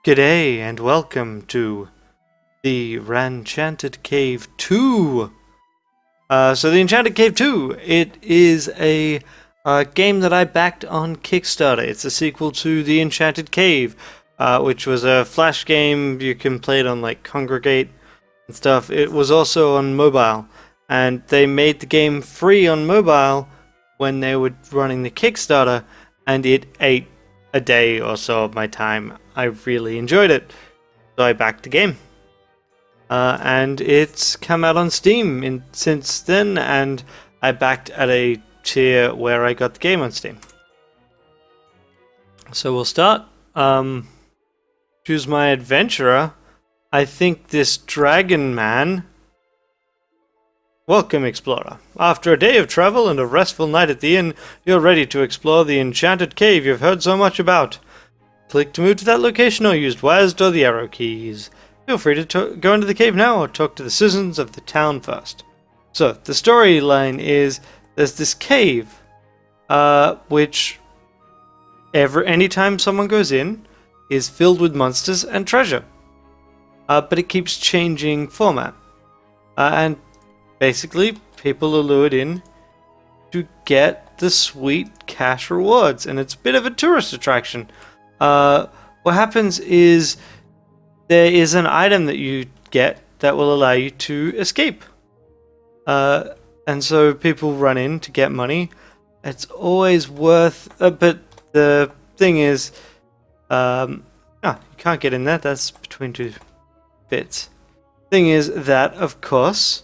G'day and welcome to the Ranchanted Cave 2. So the Enchanted Cave 2, it is a game that I backed on Kickstarter. It's a sequel to the Enchanted Cave, which was a flash game. You can play it on like Congregate and stuff. It was also on mobile, and they made the game free on mobile when they were running the Kickstarter, and it ate a day or so of my time. I really enjoyed it, so I backed the game. And it's come out on Steam since then, and I backed at a tier where I got the game on Steam. So we'll start. Choose my adventurer. I think this dragon man. Welcome, explorer. After a day of travel and a restful night at the inn, you're ready to explore the Enchanted Cave you've heard so much about. Click to move to that location or use WASD or the arrow keys. Feel free to go into the cave now or talk to the citizens of the town first. So, the storyline is, there's this cave, which anytime someone goes in, is filled with monsters and treasure. But it keeps changing format. And basically, people are lured in to get the sweet cash rewards, and it's a bit of a tourist attraction. What happens is there is an item that you get that will allow you to escape. And so people run in to get money. It's always worth... but the thing is... you can't get in there. That's between two bits. Thing is that, of course,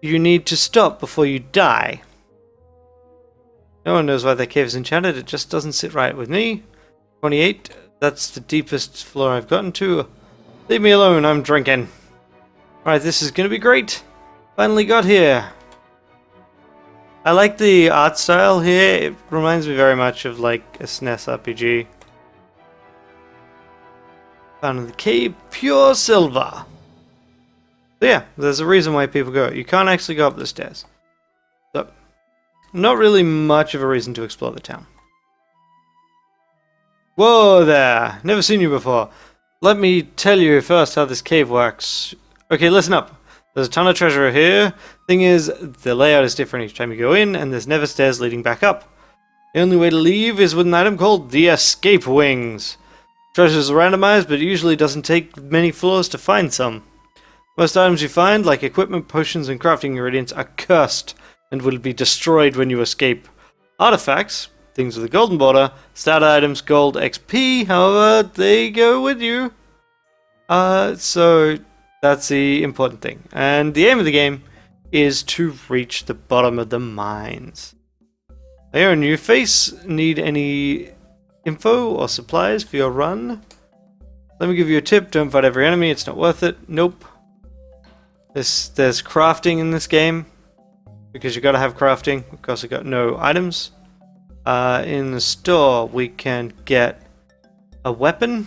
you need to stop before you die. No one knows why that cave is enchanted. It just doesn't sit right with me. 28. That's the deepest floor I've gotten to. Leave me alone. I'm drinking. Alright, this is going to be great. Finally got here. I like the art style here. It reminds me very much of like a SNES RPG. Found in the cave. Pure silver. So yeah, there's a reason why people go. You can't actually go up the stairs. So, not really much of a reason to explore the town. Whoa there! Never seen you before. Let me tell you first how this cave works. Okay, listen up. There's a ton of treasure here. Thing is, the layout is different each time you go in, and there's never stairs leading back up. The only way to leave is with an item called the Escape Wings. Treasures are randomized, but it usually doesn't take many floors to find some. Most items you find, like equipment, potions, and crafting ingredients, are cursed and will be destroyed when you escape. Artifacts, things with a golden border, stat items, gold, XP, however, they go with you. So that's the important thing. And the aim of the game is to reach the bottom of the mines. There, a new face. Need any info or supplies for your run? Let me give you a tip. Don't fight every enemy. It's not worth it. Nope. There's crafting in this game, because you gotta have crafting. Of course, I got no items. In the store, we can get a weapon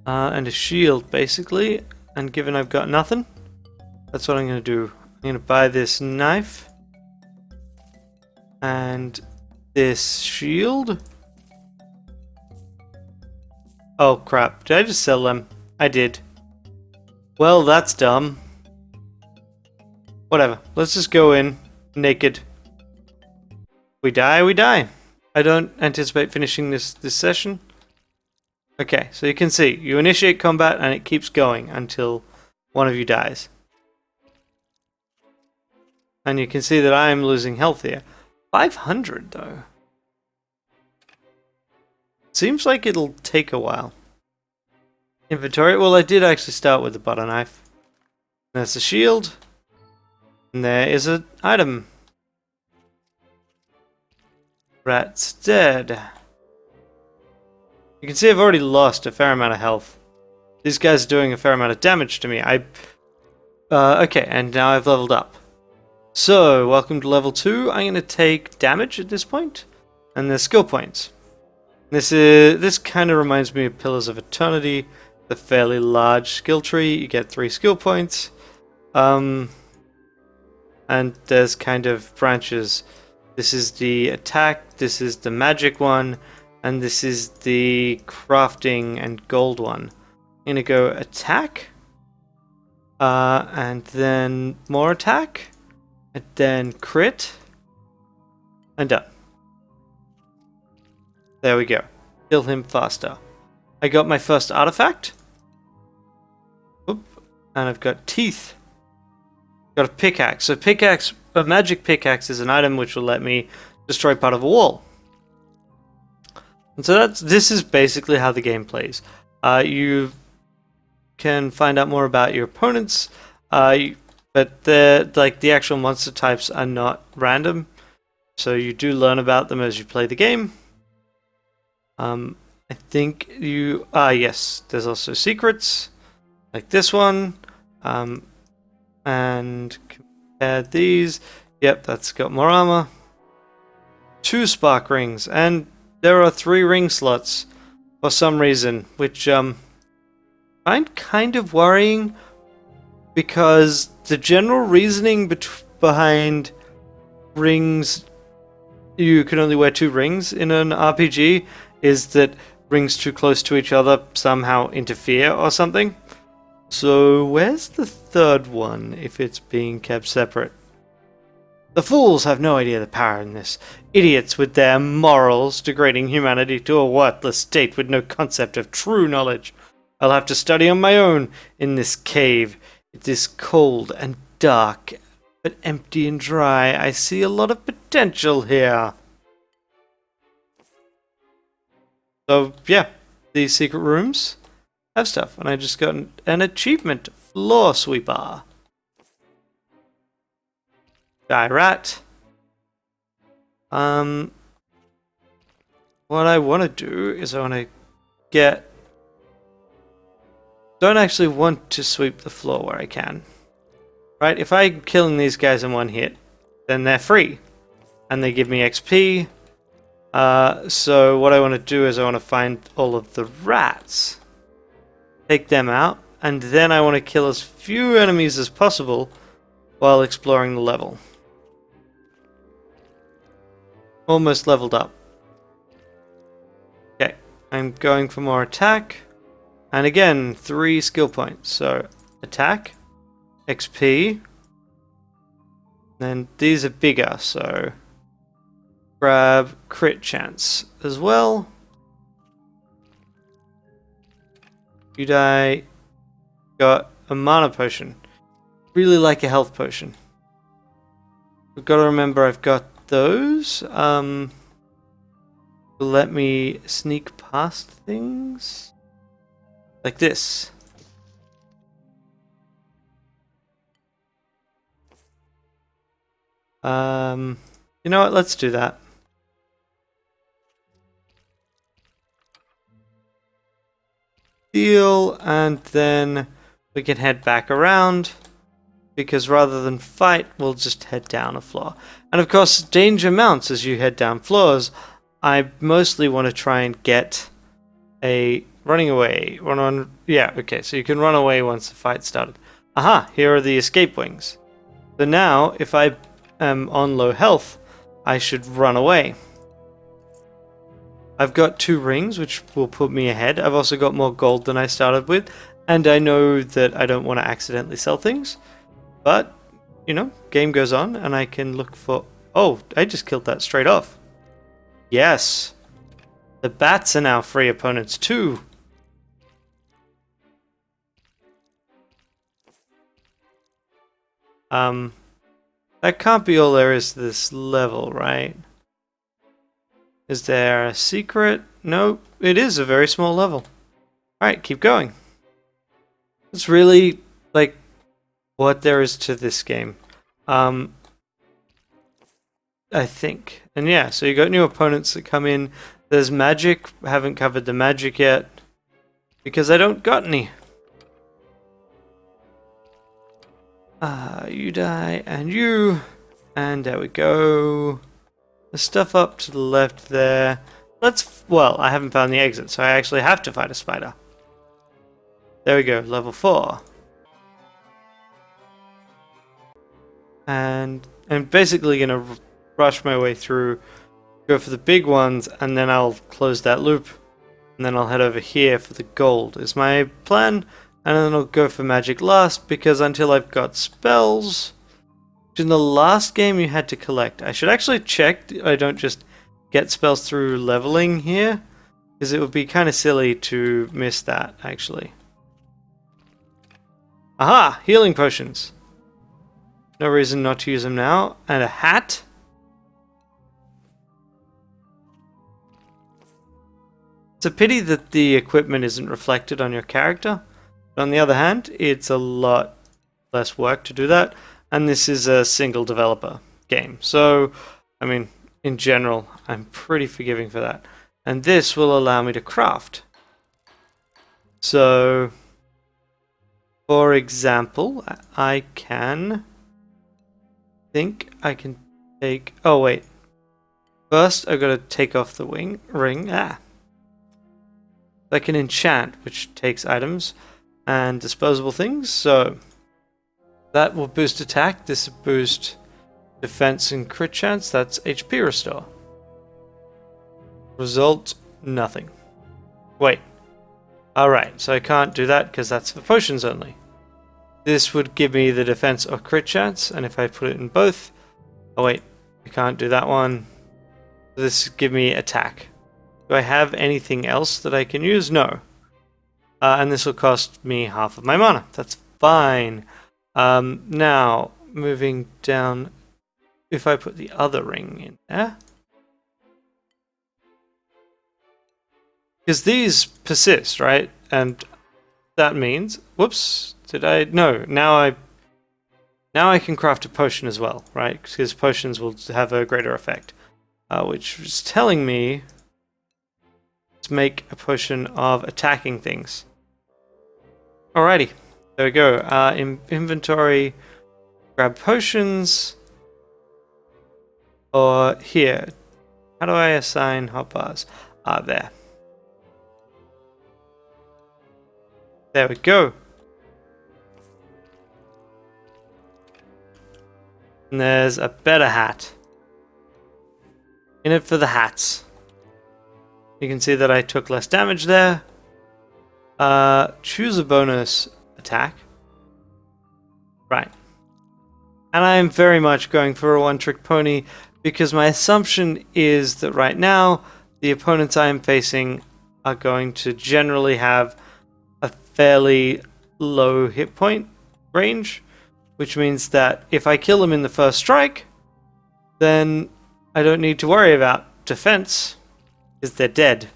and a shield, basically. And given I've got nothing, that's what I'm gonna do. I'm gonna buy this knife and this shield. Oh crap! Did I just sell them? I did. Well, that's dumb. Whatever. Let's just go in naked. We die, we die. I don't anticipate finishing this session. Okay, so you can see, you initiate combat and it keeps going until one of you dies. And you can see that I am losing health here. 500 though. Seems like it'll take a while. Inventory. Well, I did actually start with the butter knife. There's a shield. And there is an item. Rat's dead. You can see I've already lost a fair amount of health. These guys are doing a fair amount of damage to me. Okay, and now I've leveled up. So, welcome to level 2. I'm going to take damage at this point. And there's skill points. This kind of reminds me of Pillars of Eternity. The fairly large skill tree. You get 3 skill points. And there's kind of branches. This is the attack, this is the magic one, And this is the crafting and gold one. I'm gonna go attack. And then more attack. And then crit. And done. There we go. Kill him faster. I got my first artifact. Oop. And I've got teeth. Got a pickaxe. So a magic pickaxe is an item which will let me destroy part of a wall. And so this is basically how the game plays. You can find out more about your opponents, but the actual monster types are not random, so you do learn about them as you play the game. I think you yes, there's also secrets like this one, and compare these. Yep, that's got more armor. 2 spark rings, and there are 3 ring slots for some reason, which I'm kind of worrying, because the general reasoning behind rings, you can only wear 2 rings in an RPG, is that rings too close to each other somehow interfere or something. So where's the 3rd one if it's being kept separate? The fools have no idea the power in this. Idiots with their morals degrading humanity to a worthless state with no concept of true knowledge. I'll have to study on my own in this cave. It is cold and dark, but empty and dry. I see a lot of potential here. So yeah, these secret rooms have stuff, and I just got an achievement, Floor Sweeper. Die rat. What I want to do is I want to get... Don't actually want to sweep the floor where I can. Right, if I'm killing these guys in one hit, then they're free. And they give me XP. So what I want to do is I want to find all of the rats. Take them out. And then I want to kill as few enemies as possible while exploring the level. Almost leveled up. Okay, I'm going for more attack. And again, 3 skill points. So, attack, XP. Then these are bigger, so grab crit chance as well. You die. Got a mana potion. Really like a health potion. We've got to remember I've got those. Let me sneak past things. Like this. You know what? Let's do that. Deal, and then we can head back around, because rather than fight, we'll just head down a floor. And of course, danger mounts as you head down floors. I mostly want to try and get a running away. Yeah, okay, so you can run away once the fight started. Aha, here are the escape wings. So now, if I am on low health, I should run away. I've got 2 rings, which will put me ahead. I've also got more gold than I started with, and I know that I don't want to accidentally sell things. But, you know, game goes on, and I can look for... Oh, I just killed that straight off. Yes. The bats are now free opponents too. That can't be all there is to this level, right? Is there a secret? No, it is a very small level. Alright, keep going. It's really, like, what there is to this game. I think. And yeah, so you got new opponents that come in. There's magic. I haven't covered the magic yet, because I don't got any. You die, and you. And there we go. The stuff up to the left there. Well, I haven't found the exit, so I actually have to fight a spider. There we go, level 4. And I'm basically going to rush my way through go for the big ones, and then I'll close that loop, and then I'll head over here for the gold is my plan, and then I'll go for magic last, because until I've got spells, which in the last game you had to collect. I should actually check I don't just get spells through leveling here, because it would be kind of silly to miss that, actually. Aha! Healing potions. No reason not to use them now. And a hat. It's a pity that the equipment isn't reflected on your character. But on the other hand, it's a lot less work to do that. And this is a single developer game. So, I mean, in general, I'm pretty forgiving for that. And this will allow me to craft. So, for example, I think I can take... Oh, wait. First, I've got to take off the ring. I can enchant, which takes items and disposable things. So, that will boost attack. This will boost defense and crit chance. That's HP restore. Result, nothing. Wait. Alright, so I can't do that because that's for potions only. This would give me the defense or crit chance, and if I put it in both... Oh wait, I can't do that one. This would give me attack. Do I have anything else that I can use? No. And this will cost me half of my mana. That's fine. Now, moving down... If I put the other ring in there... Because these persist, right? And that means... Whoops. Did I... No. Now I can craft a potion as well, right? Because potions will have a greater effect. Which is telling me to make a potion of attacking things. Alrighty. There we go. In inventory, grab potions. Or here. How do I assign hotbars? There. There we go. And there's a better hat. In it for the hats. You can see that I took less damage there. Choose a bonus attack. Right. And I am very much going for a one-trick pony because my assumption is that right now the opponents I am facing are going to generally have a fairly low hit point range, which means that if I kill them in the first strike, then I don't need to worry about defense, because they're dead.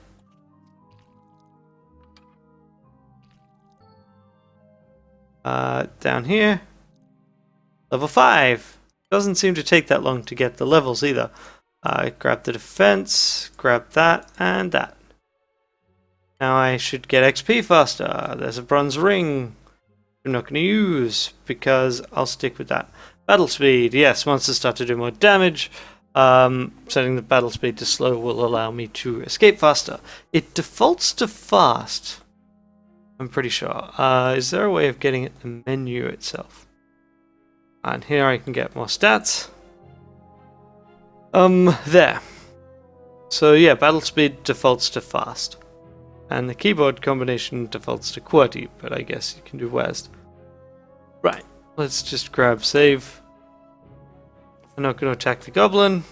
Down here, level 5. Doesn't seem to take that long to get the levels either. Grab the defense, grab that, and that. Now I should get XP faster. There's a bronze ring I'm not going to use because I'll stick with that. Battle speed. Yes, monsters start to do more damage. Setting the battle speed to slow will allow me to escape faster. It defaults to fast, I'm pretty sure. Is there a way of getting at the menu itself? And here I can get more stats. There. So yeah, battle speed defaults to fast. And the keyboard combination defaults to QWERTY, but I guess you can do WASD. Right, let's just grab save. I'm not going to attack the goblin,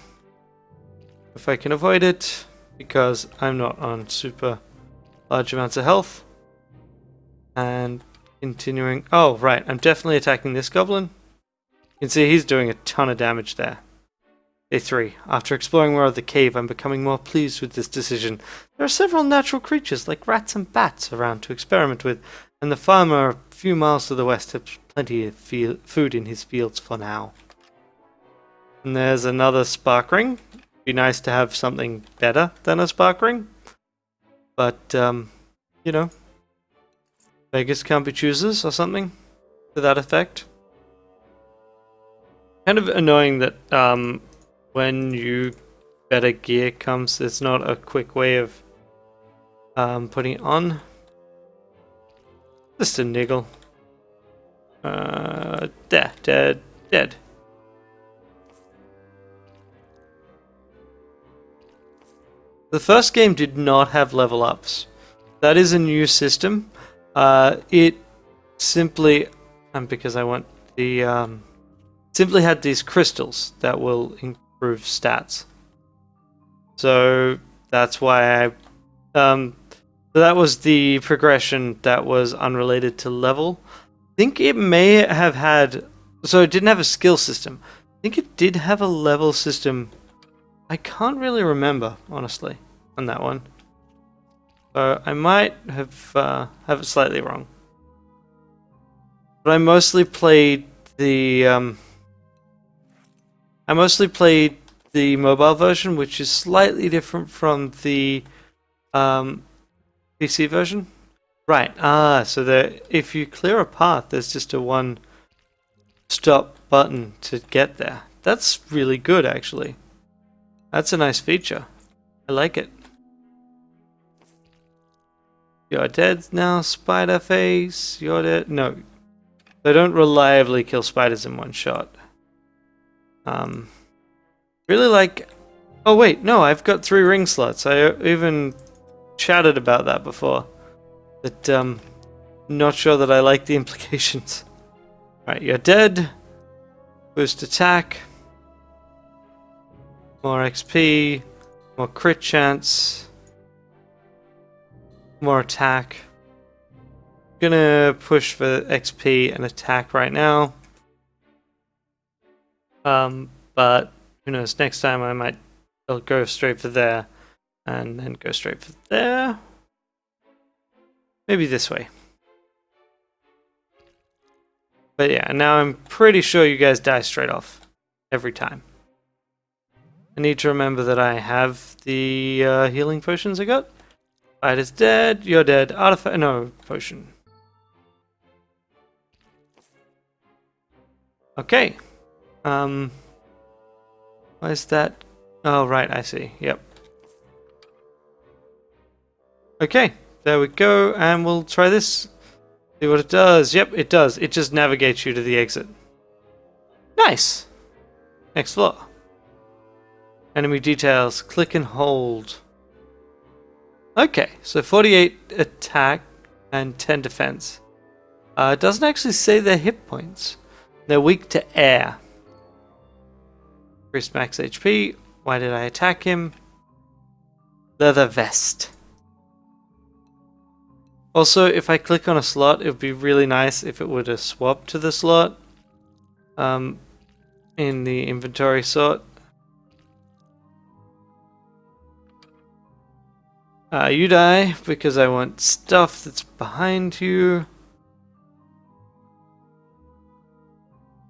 if I can avoid it, because I'm not on super large amounts of health. And continuing... Oh, right, I'm definitely attacking this goblin. You can see he's doing a ton of damage there. Day 3. After exploring more of the cave, I'm becoming more pleased with this decision. There are several natural creatures, like rats and bats, around to experiment with, and the farmer a few miles to the west has plenty of food in his fields for now. And there's another spark ring. Be nice to have something better than a spark ring. But, you know, beggars can't be choosers or something to that effect. Kind of annoying that, when you better gear comes, there's not a quick way of putting it on. Just a niggle. Dead. The first game did not have level ups. That is a new system. It simply, because I want the, simply had these crystals that will improve stats. So that's why so that was the progression that was unrelated to level. I think it may have had, so it didn't have a skill system. I think it did have a level system. I can't really remember, honestly, on that one. So I might have it slightly wrong. But I mostly played the mobile version, which is slightly different from the PC version. Right. So if you clear a path, there's just a one-stop button to get there. That's really good, actually. That's a nice feature. I like it. You're dead now, spider face. You're dead. No. They don't reliably kill spiders in one shot. Really like... Oh wait, no, I've got 3 ring slots. I even chatted about that before. But, not sure that I like the implications. Right, you're dead. Boost attack. More XP. More crit chance. More attack. Gonna push for XP and attack right now. But who knows, next time I'll go straight for there and then go straight for there. Maybe this way. But yeah, now I'm pretty sure you guys die straight off every time. I need to remember that I have the healing potions I got. Spider's dead, you're dead. Artifact, no, potion. Okay. Where's that? Oh, right, I see. Yep. Okay, there we go, and we'll try this. See what it does. Yep, it does. It just navigates you to the exit. Nice! Next floor. Enemy details. Click and hold. Okay, so 48 attack and 10 defense. It doesn't actually say their hit points. They're weak to air. Increased max HP. Why did I attack him? Leather vest. Also, if I click on a slot, it would be really nice if it were to swap to the slot in the inventory sort. You die because I want stuff that's behind you.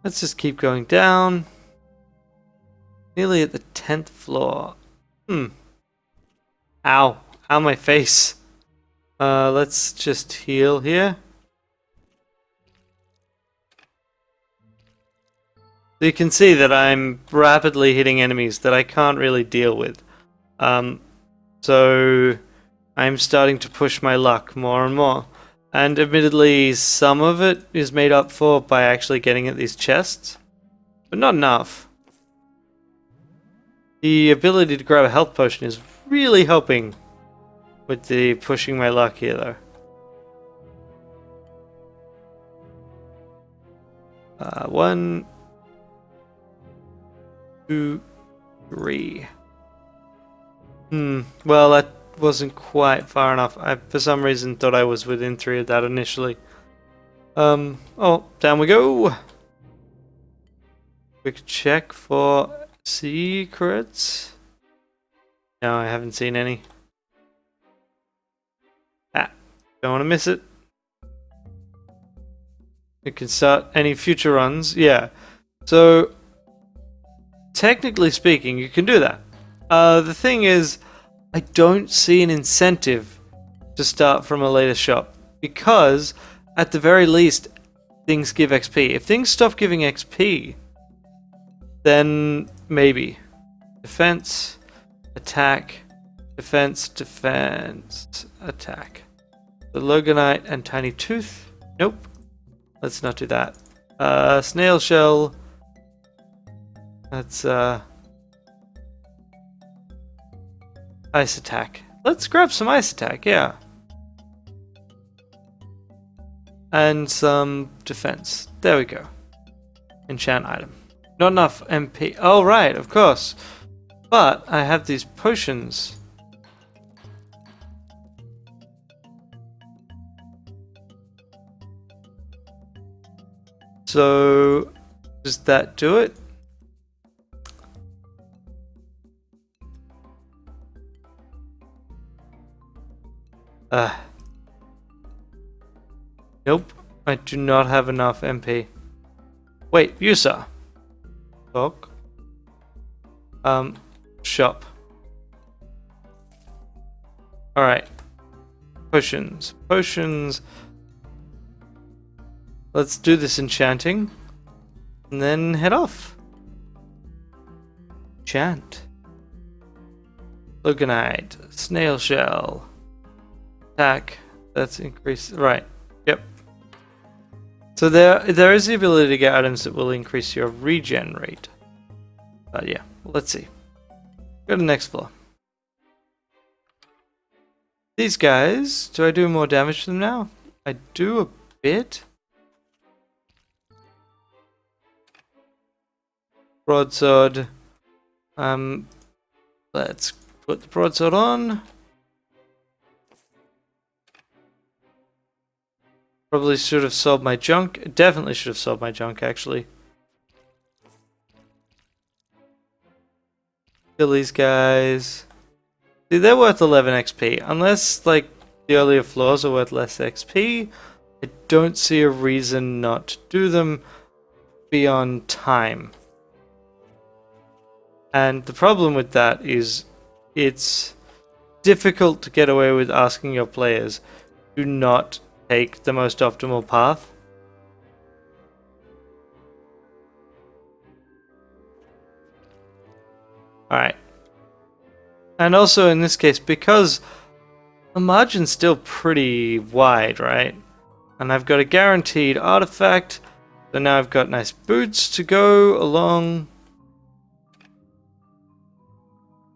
Let's just keep going down. Nearly at the 10th floor. Ow. Ow, my face. Let's just heal here. So you can see that I'm rapidly hitting enemies that I can't really deal with. So I'm starting to push my luck more and more. And admittedly, some of it is made up for by actually getting at these chests, but not enough. The ability to grab a health potion is really helping with the pushing my luck here, though. 1, 2, 3. Well, that wasn't quite far enough. I, for some reason, thought I was within 3 of that initially. Oh, down we go. Quick check for secrets. No, I haven't seen any. Don't want to miss it. You can start any future runs. Yeah. So, technically speaking, you can do that. The thing is, I don't see an incentive to start from a later shop because, at the very least, things give XP. If things stop giving XP, then maybe. Defense, attack, defense, defense, attack. The Loganite and Tiny Tooth. Nope. Let's not do that. Snail Shell. That's Ice attack. Let's grab some ice attack, yeah. And some defense. There we go. Enchant item. Not enough MP. Oh, right, of course. But I have these potions. So, does that do it? Nope. I do not have enough MP. Wait, user. Talk. Shop. Alright. Potions. Potions. Let's do this enchanting. And then head off. Enchant. Loganite. Snail shell. Attack. That's increased. Right. Yep. So there is the ability to get items that will increase your regen rate. But yeah, let's see. Go to the next floor. These guys, do I do more damage to them now? I do a bit. Broadsword. Let's put the broadsword on. Probably should have sold my junk. Definitely should have sold my junk, actually. Kill these guys. See, they're worth 11 XP. Unless, like, the earlier floors are worth less XP, I don't see a reason not to do them beyond time. And the problem with that is it's difficult to get away with asking your players to not take the most optimal path. Alright. And also in this case, because the margin's still pretty wide, right? And I've got a guaranteed artifact, so now I've got nice boots to go along.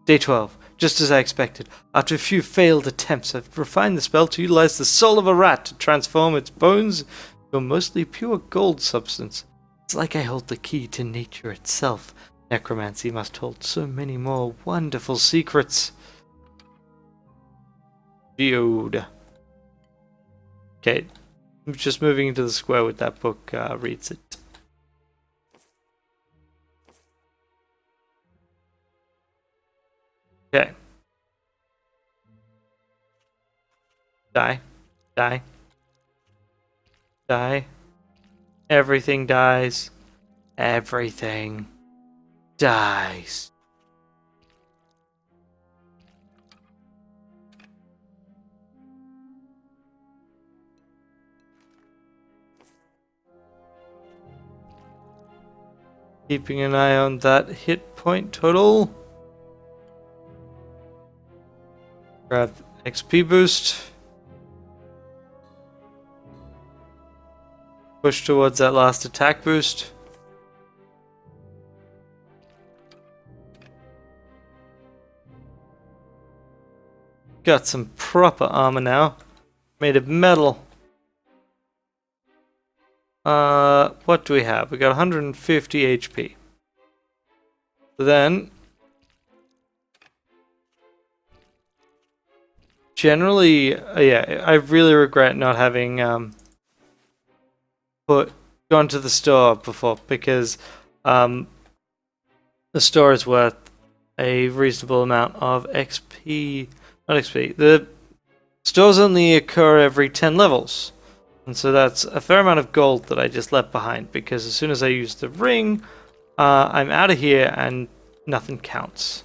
Day 12. Just as I expected. After a few failed attempts, I've refined the spell to utilize the soul of a rat to transform its bones to a mostly pure gold substance. It's like I hold the key to nature itself. Necromancy must hold so many more wonderful secrets. Geode. Okay, I'm just moving into the square with that book reads it. Okay. Die. Die. Die. Everything dies. Everything dies. Keeping an eye on that hit point total. Grab XP boost. Push towards that last attack boost. Got some proper armor now. Made of metal. What do we have? We got 150 HP. So then, generally, yeah, I really regret not having gone to the store before, because the store is worth a reasonable amount of XP. Not XP. The stores only occur every 10 levels. And so that's a fair amount of gold that I just left behind, because as soon as I use the ring, I'm out of here and nothing counts.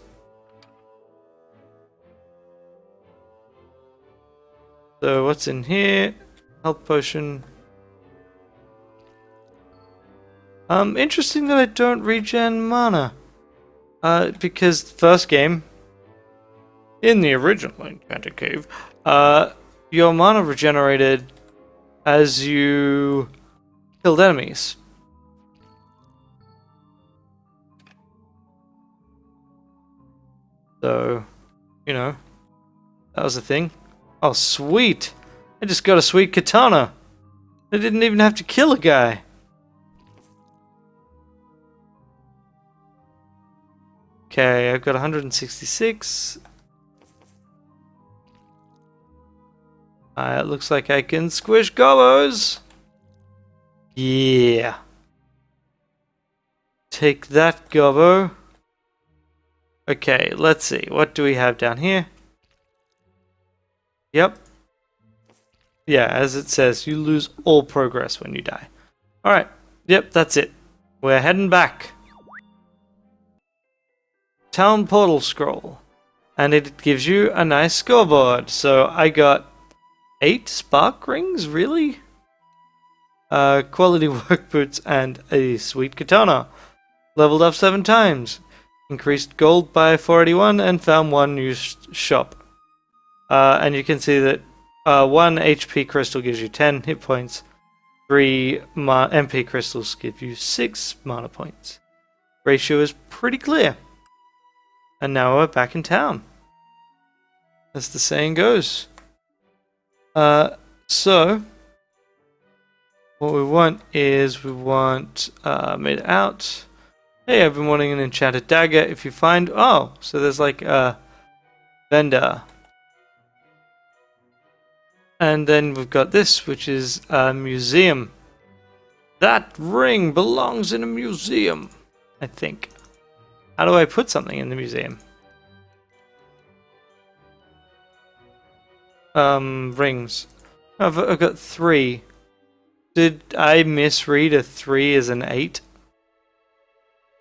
So what's in here? Health potion. Interesting that I don't regen mana. Because first game, in the original Enchanted Cave, your mana regenerated as you killed enemies. So, you know, that was a thing. Oh, sweet! I just got a sweet katana. I didn't even have to kill a guy. Okay, I've got 166. It looks like I can squish gobos. Yeah. Take that, gobbo. Okay, let's see. What do we have down here? Yep. Yeah, as it says, you lose all progress when you die. Alright. Yep, that's it. We're heading back. Town portal scroll. And it gives you a nice scoreboard. So I got 8 spark rings, really? Quality work boots and a sweet katana. Leveled up 7 times. Increased gold by 481 and found 1 new shop. And you can see that 1 HP crystal gives you 10 hit points. 3 MP crystals give you 6 mana points. Ratio is pretty clear. And now we're back in town. As the saying goes. So what we want is made out. Hey, I've been wanting an enchanted dagger. If you find so there's like a vendor. And then we've got this, which is a museum. That ring belongs in a museum, I think. How do I put something in the museum? Rings. I've got 3. Did I misread a 3 as an 8?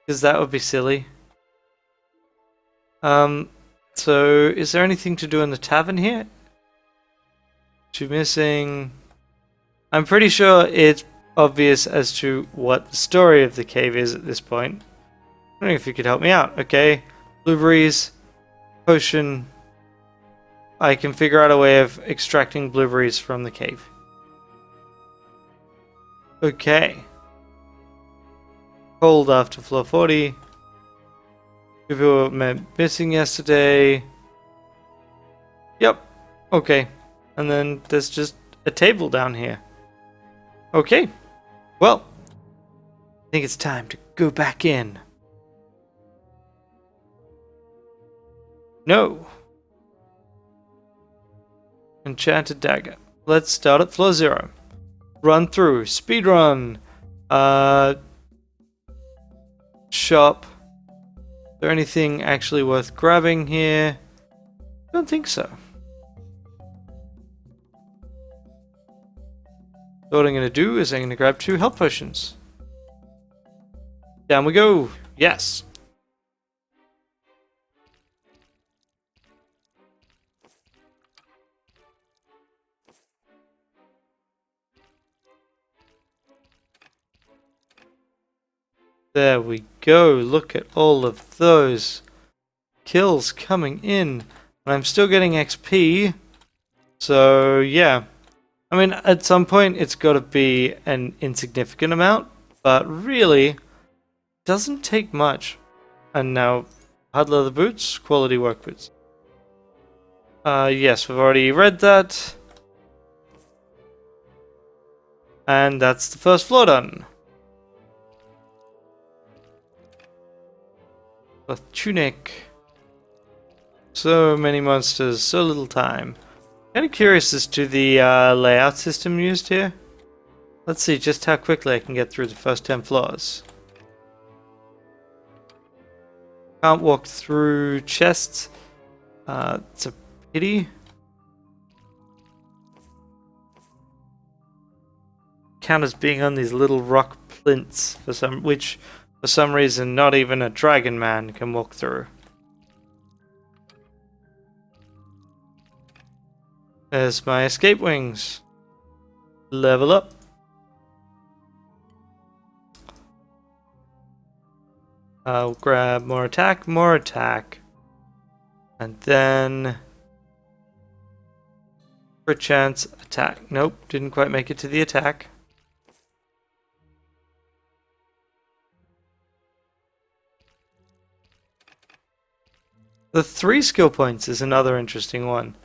Because that would be silly. So is there anything to do in the tavern here? 2 missing. I'm pretty sure it's obvious as to what the story of the cave is at this point. I don't know if you could help me out. Okay, blueberries, potion. I can figure out a way of extracting blueberries from the cave. Okay. Cold after floor 40. People were missing yesterday. Yep. Okay. And then there's just a table down here. Okay. Well, I think it's time to go back in. No. Enchanted dagger. Let's start at floor 0. Run through. Speed run. Shop. Is there anything actually worth grabbing here? I don't think so. So what I'm going to do is I'm going to grab 2 health potions. Down we go. Yes. There we go. Look at all of those kills coming in. And I'm still getting XP. So, yeah. I mean, at some point it's got to be an insignificant amount. But really, it doesn't take much. And now, hard leather boots, quality work boots. Yes, we've already read that. And that's the first floor done. A tunic. So many monsters, so little time. Kind of curious as to the layout system used here. Let's see just how quickly I can get through the first 10 floors. Can't walk through chests. It's a pity. Count as being on these little rock plinths which for some reason not even a dragon man can walk through. There's my escape wings. Level up. I'll grab more attack. And then for a chance attack. Nope, didn't quite make it to the attack. The 3 skill points is another interesting one.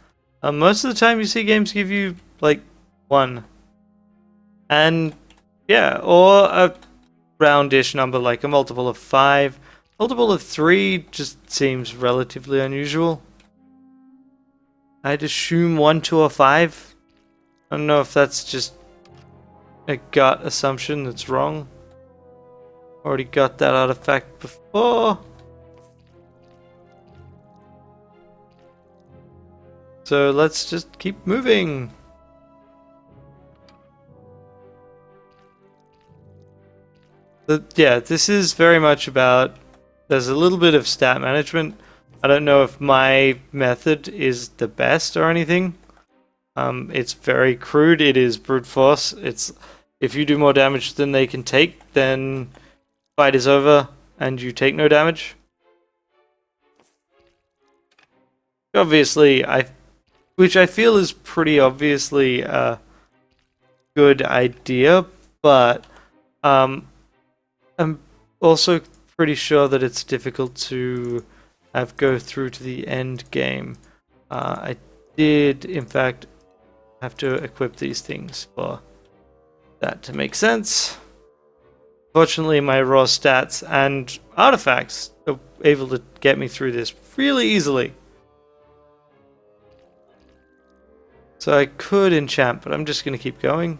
Most of the time you see games give you, like, 1. And, yeah, or a roundish number, like a multiple of 5. Multiple of 3 just seems relatively unusual. I'd assume 1, 2, or 5. I don't know if that's just a gut assumption that's wrong. Already got that artifact before. So let's just keep moving. Yeah, this is very much about, there's a little bit of stat management. I don't know if my method is the best or anything. It's very crude. It is brute force. It's, if you do more damage than they can take, then fight is over and you take no damage. Obviously, which I feel is pretty obviously a good idea, but I'm also pretty sure that it's difficult to go through to the end game. I did, in fact, have to equip these things for that to make sense. Fortunately, my raw stats and artifacts are able to get me through this really easily. So I could enchant, but I'm just going to keep going.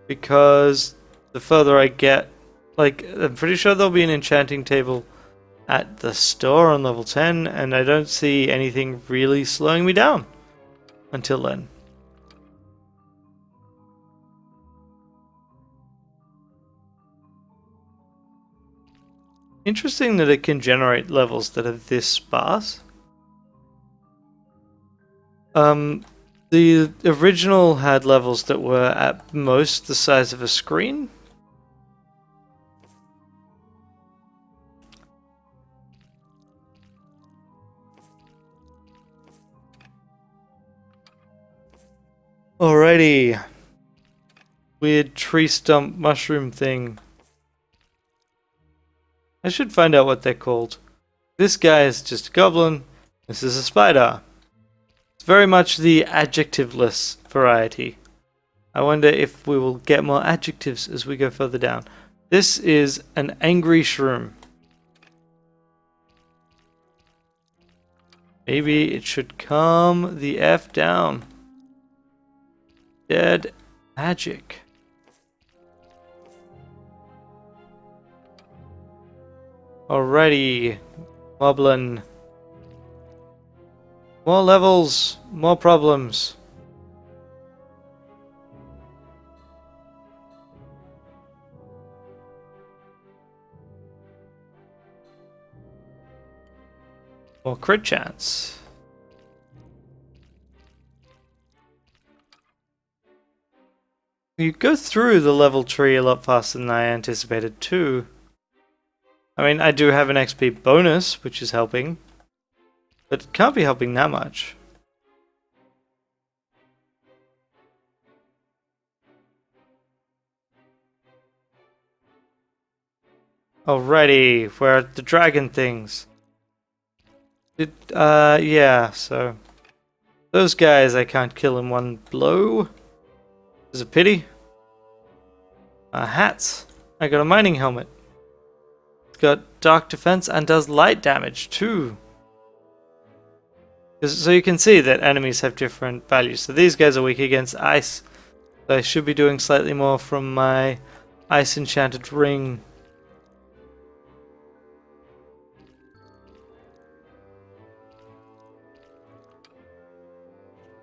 Because the further I get, like, I'm pretty sure there'll be an enchanting table at the store on level 10, and I don't see anything really slowing me down until then. Interesting that it can generate levels that are this sparse. The original had levels that were at most the size of a screen. Alrighty. Weird tree stump mushroom thing. I should find out what they're called. This guy is just a goblin. This is a spider. It's very much the adjectiveless variety. I wonder if we will get more adjectives as we go further down. This is an angry shroom. Maybe it should calm the F down. Dead magic. Alrighty, Moblin. More levels, more problems. More crit chance. You go through the level tree a lot faster than I anticipated too. I mean, I do have an XP bonus, which is helping. But it can't be helping that much. Alrighty, where are the dragon things? Yeah, so... those guys I can't kill in one blow. There's a pity. Hats. I got a mining helmet. It's got dark defense and does light damage too. So you can see that enemies have different values. So these guys are weak against ice. So I should be doing slightly more from my ice enchanted ring.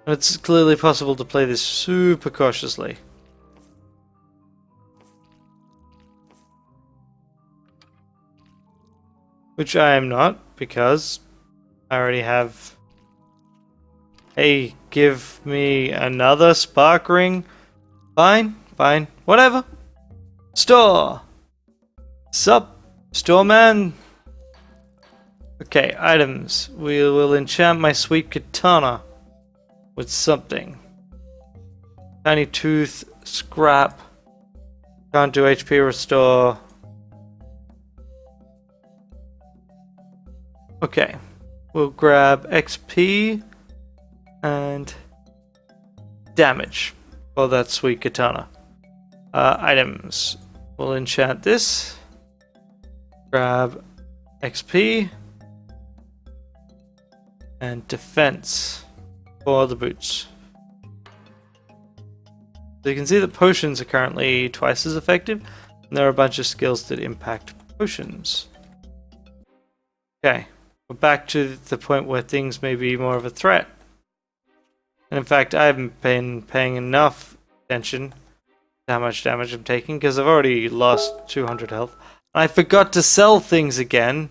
It's clearly possible to play this super cautiously. Which I am not, because I already have... Hey, give me another spark ring. Fine, fine, whatever. Store! Sup, store man? Okay, items. We will enchant my sweet katana with something. Tiny tooth, scrap. Can't do HP restore. Okay. we'll grab XP and damage for that sweet katana. Items. We'll enchant this. Grab XP and defense for the boots. So you can see that potions are currently twice as effective, and there are a bunch of skills that impact potions. Okay, we're back to the point where things may be more of a threat. And in fact, I haven't been paying enough attention to how much damage I'm taking, because I've already lost 200 health. I forgot to sell things again.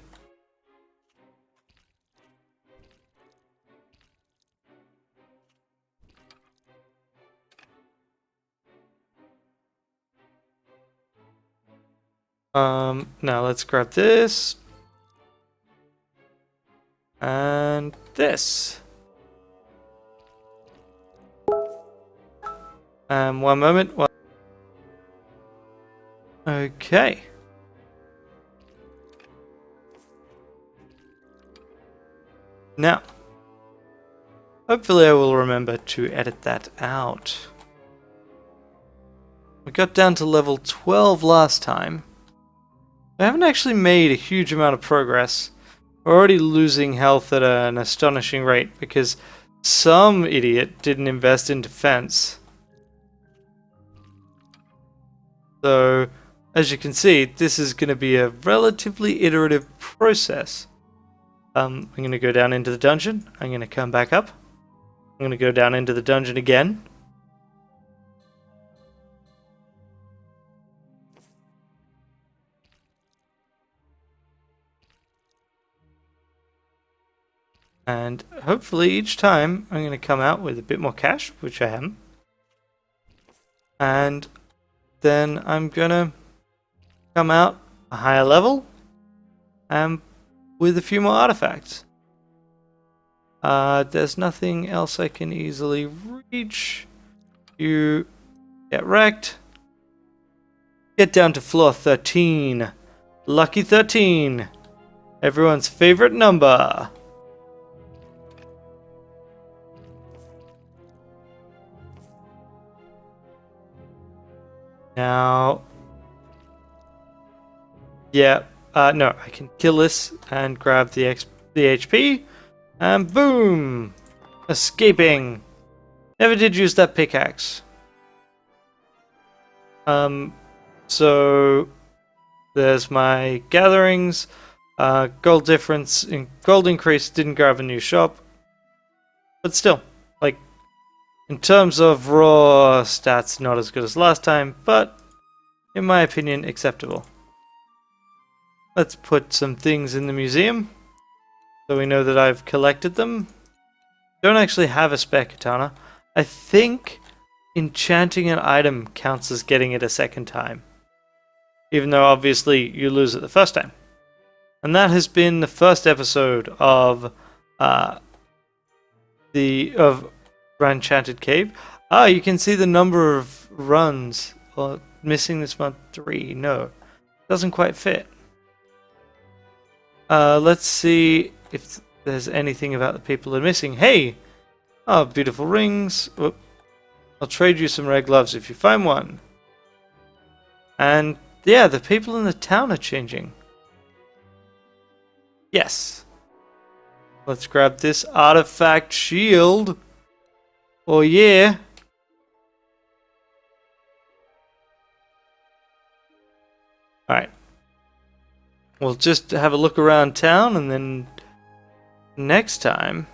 Now let's grab this. And this. One moment. Okay. Now, hopefully I will remember to edit that out. We got down to level 12 last time. I haven't actually made a huge amount of progress. We're already losing health at an astonishing rate because some idiot didn't invest in defense. So, as you can see, this is going to be a relatively iterative process. I'm going to go down into the dungeon. I'm going to come back up. I'm going to go down into the dungeon again. And hopefully each time I'm going to come out with a bit more cash, which I am. And then I'm going to come out a higher level and with a few more artifacts. There's nothing else I can easily reach. You get wrecked. Get down to floor 13. Lucky 13. Everyone's favorite number. Now, yeah, no, I can kill this and grab the HP, and boom! Escaping! Never did use that pickaxe. So, there's my gatherings, gold difference, gold increase, didn't grab a new shop, but still, like, in terms of raw stats, not as good as last time, but in my opinion, acceptable. Let's put some things in the museum so we know that I've collected them. Don't actually have a spare katana. I think enchanting an item counts as getting it a second time, even though obviously you lose it the first time. And that has been the first episode of Ranchanted Cave. You can see the number of runs. Well, missing this month 3. No, doesn't quite fit. Let's see if there's anything about the people that are missing. Hey! Oh, beautiful rings. Whoop. I'll trade you some red gloves if you find one. And yeah, the people in the town are changing. Yes. Let's grab this artifact shield. Oh yeah. Alright. We'll just have a look around town, and then next time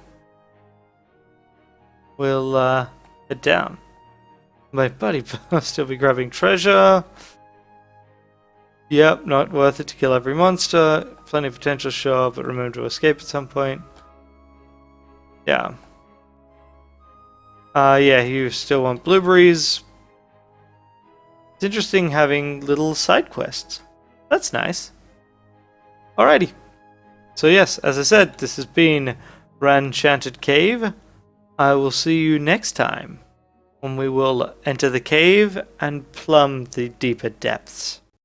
we'll head down. My buddy will still be grabbing treasure. Yep, not worth it to kill every monster. Plenty of potential, sure, but remember to escape at some point. Yeah. Yeah, you still want blueberries. It's interesting having little side quests. That's nice. Alrighty. So yes, as I said, this has been Ranchanted Cave. I will see you next time when we will enter the cave and plumb the deeper depths.